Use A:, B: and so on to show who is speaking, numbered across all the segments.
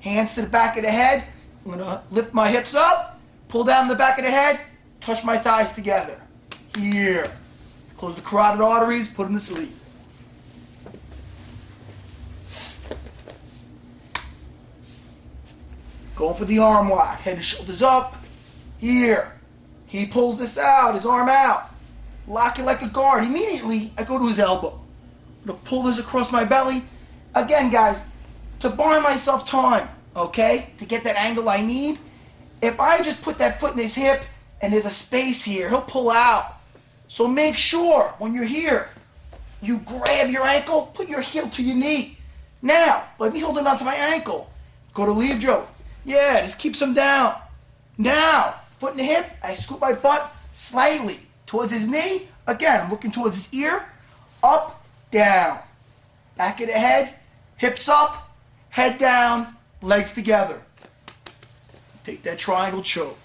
A: Hands to the back of the head. I'm going to lift my hips up, pull down the back of the head, touch my thighs together. Here. Close the carotid arteries, put them to sleep. Going for the arm lock. Head and shoulders up. Here. He pulls this out, his arm out. Lock it like a guard. Immediately, I go to his elbow. I'm going to pull this across my belly. Again, guys, to buy myself time, okay, to get that angle I need. If I just put that foot in his hip and there's a space here, he'll pull out. So make sure when you're here, you grab your ankle, put your heel to your knee. Now, by me holding onto my ankle, go to leave Joe. Yeah, this keeps him down. Now, foot in the hip, I scoop my butt slightly towards his knee. Again, I'm looking towards his ear. Up, down. Back of the head, hips up, head down, legs together. Take that triangle choke.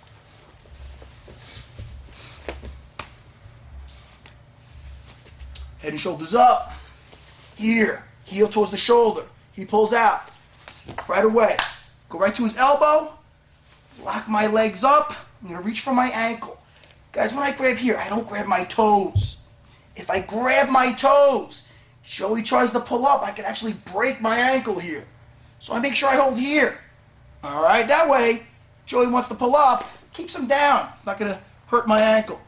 A: Head and shoulders up. Here, heel towards the shoulder. He pulls out. Right away. Go right to his elbow. Lock my legs up. I'm going to reach for my ankle. Guys, when I grab here, I don't grab my toes. If I grab my toes, Joey tries to pull up, I can actually break my ankle here. So I make sure I hold here. All right, that way, Joey wants to pull up, keeps him down. It's not going to hurt my ankle.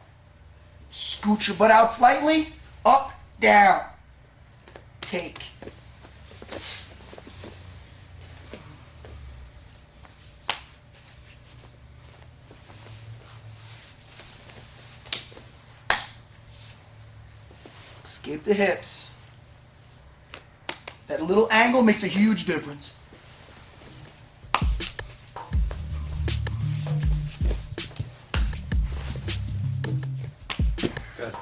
A: Scoot your butt out slightly. Up, down. Take. Escape the hips. That little angle makes a huge difference.
B: Good.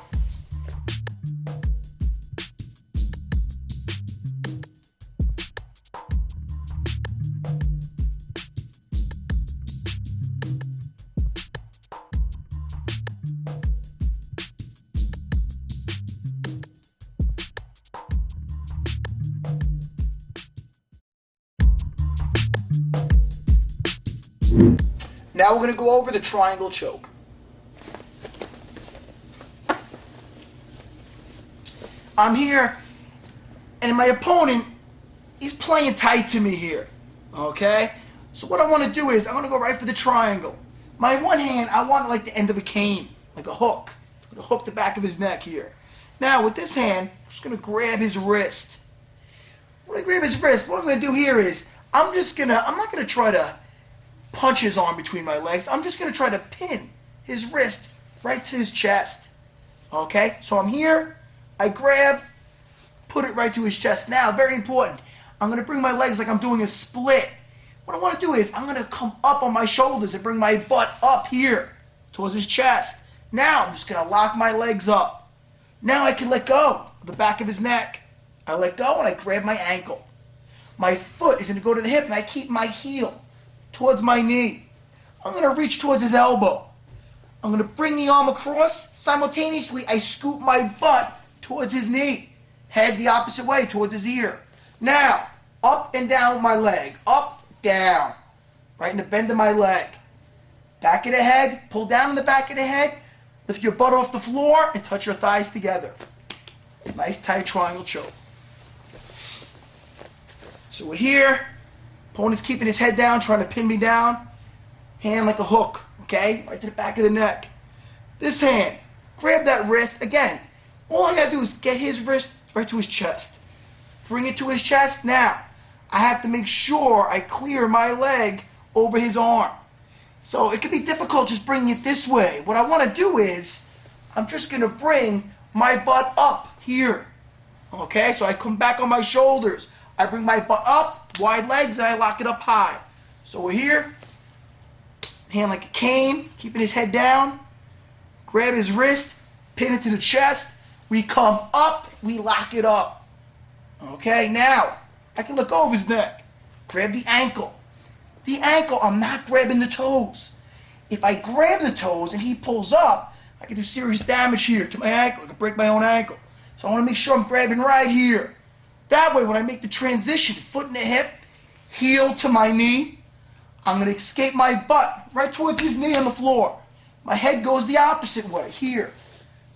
A: Now we're going to go over the triangle choke. I'm here, and my opponent, he's playing tight to me here, okay? So what I want to do is, I'm going to go right for the triangle. My one hand, I want it like the end of a cane, like a hook. I'm going to hook the back of his neck here. Now, with this hand, I'm just going to grab his wrist. When I grab his wrist, what I'm going to do here is, I'm not going to try to punch his arm between my legs. I'm just going to try to pin his wrist right to his chest. Okay? So I'm here. I grab, put it right to his chest. Now, very important, I'm going to bring my legs like I'm doing a split. What I want to do is, I'm going to come up on my shoulders and bring my butt up here towards his chest. Now, I'm just going to lock my legs up. Now I can let go of the back of his neck. I let go and I grab my ankle. My foot is going to go to the hip and I keep my heel towards my knee. I'm going to reach towards his elbow. I'm going to bring the arm across. Simultaneously, I scoop my butt towards his knee. Head the opposite way, towards his ear. Now, up and down with my leg. Up, down. Right in the bend of my leg. Back of the head. Pull down in the back of the head. Lift your butt off the floor and touch your thighs together. Nice tight triangle choke. So we're here. Opponent's keeping his head down, trying to pin me down. Hand like a hook, okay? Right to the back of the neck. This hand, grab that wrist. Again, all I gotta do is get his wrist right to his chest. Bring it to his chest. Now, I have to make sure I clear my leg over his arm. So it can be difficult just bringing it this way. What I want to do is, I'm just gonna bring my butt up here. Okay, so I come back on my shoulders. I bring my butt up, wide legs, and I lock it up high. So we're here, hand like a cane, keeping his head down. Grab his wrist, pin it to the chest. We come up, we lock it up. Okay, now, I can let go of his neck. Grab the ankle. The ankle, I'm not grabbing the toes. If I grab the toes and he pulls up, I can do serious damage here to my ankle. I can break my own ankle. So I want to make sure I'm grabbing right here. That way, when I make the transition, foot in the hip, heel to my knee. I'm going to escape my butt right towards his knee on the floor. My head goes the opposite way, here.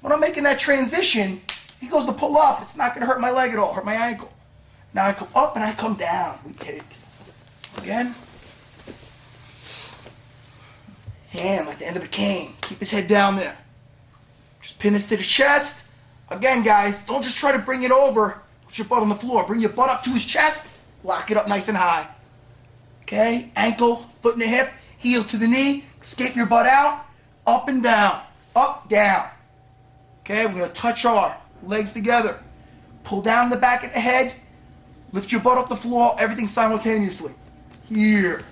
A: When I'm making that transition, he goes to pull up. It's not going to hurt my leg at all, hurt my ankle. Now I come up and I come down. We take. Again. Hand like the end of a cane. Keep his head down there. Just pin this to the chest. Again, guys, don't just try to bring it over. Put your butt on the floor. Bring your butt up to his chest. Lock it up nice and high. Okay? Ankle, foot and the hip. Heel to the knee. Escape your butt out. Up and down. Up, down. Okay? We're going to touch our legs together. Pull down the back of the head. Lift your butt off the floor. Everything simultaneously. Here.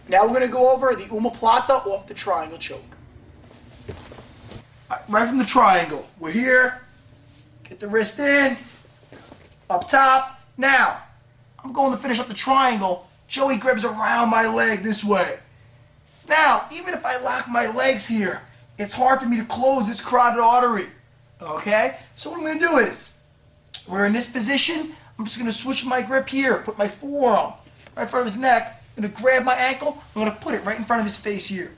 A: Now we're going to go over the omoplata off the triangle choke. Right from the triangle. We're here. Get the wrist in. Up top. Now, I'm going to finish up the triangle. Joey grabs around my leg this way. Now, even if I lock my legs here, it's hard for me to close this carotid artery. Okay? So what I'm going to do is, we're in this position. I'm just going to switch my grip here. Put my forearm right in front of his neck. I'm going to grab my ankle. I'm going to put it right in front of his face here.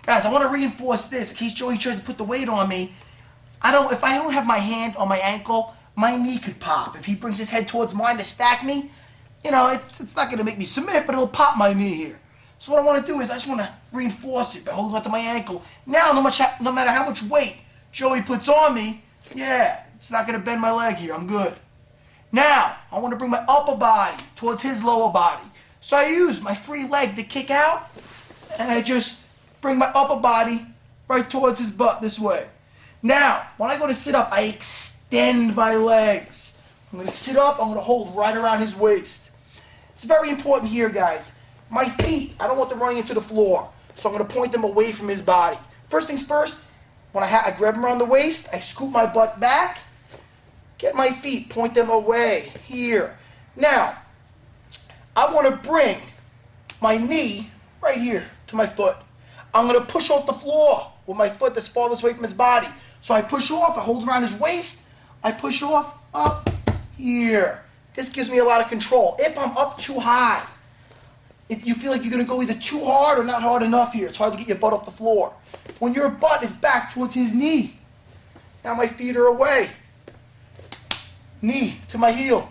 A: Guys, I want to reinforce this in case Joey tries to put the weight on me. If I don't have my hand on my ankle, my knee could pop. If he brings his head towards mine to stack me, you know, it's not going to make me submit, but it'll pop my knee here. So what I want to do is I just want to reinforce it by holding onto my ankle. Now, no matter how much weight Joey puts on me, yeah, it's not going to bend my leg here. I'm good. Now, I want to bring my upper body towards his lower body. So I use my free leg to kick out, and I just bring my upper body right towards his butt this way. Now, when I go to sit up, I extend my legs. I'm going to sit up, I'm going to hold right around his waist. It's very important here, guys. My feet, I don't want them running into the floor, so I'm going to point them away from his body. First things first, when I grab him around the waist, I scoop my butt back, get my feet, point them away, here. Now, I want to bring my knee right here to my foot. I'm going to push off the floor with my foot that's farthest away from his body. So I push off, I hold around his waist, I push off, up, here. This gives me a lot of control. If I'm up too high, if you feel like you're going to go either too hard or not hard enough here, it's hard to get your butt off the floor. When your butt is back towards his knee, now my feet are away. Knee to my heel.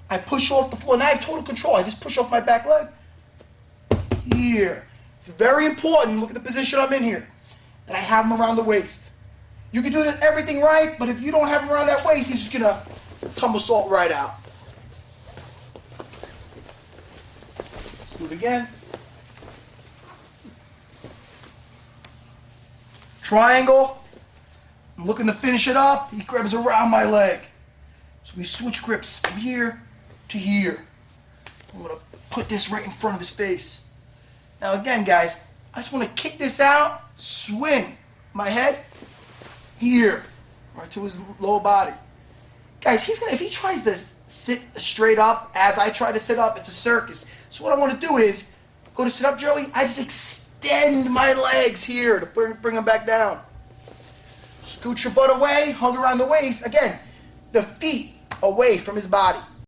A: I push off the floor. Now I have total control. I just push off my back leg. Here. It's very important. Look at the position I'm in here. That I have him around the waist. You can do everything right, but if you don't have him around that waist, he's just going to tumble salt right out. Let's do it again. Triangle. I'm looking to finish it up. He grabs around my leg. So we switch grips from here to here. I'm going to put this right in front of his face. Now again, guys, I just want to kick this out, swing my head here, right to his lower body. Guys, if he tries to sit straight up as I try to sit up, it's a circus. So what I want to do is, go to sit up, Joey, I just extend my legs here to bring him back down. Scoot your butt away, hug around the waist. Again, the feet away from his body.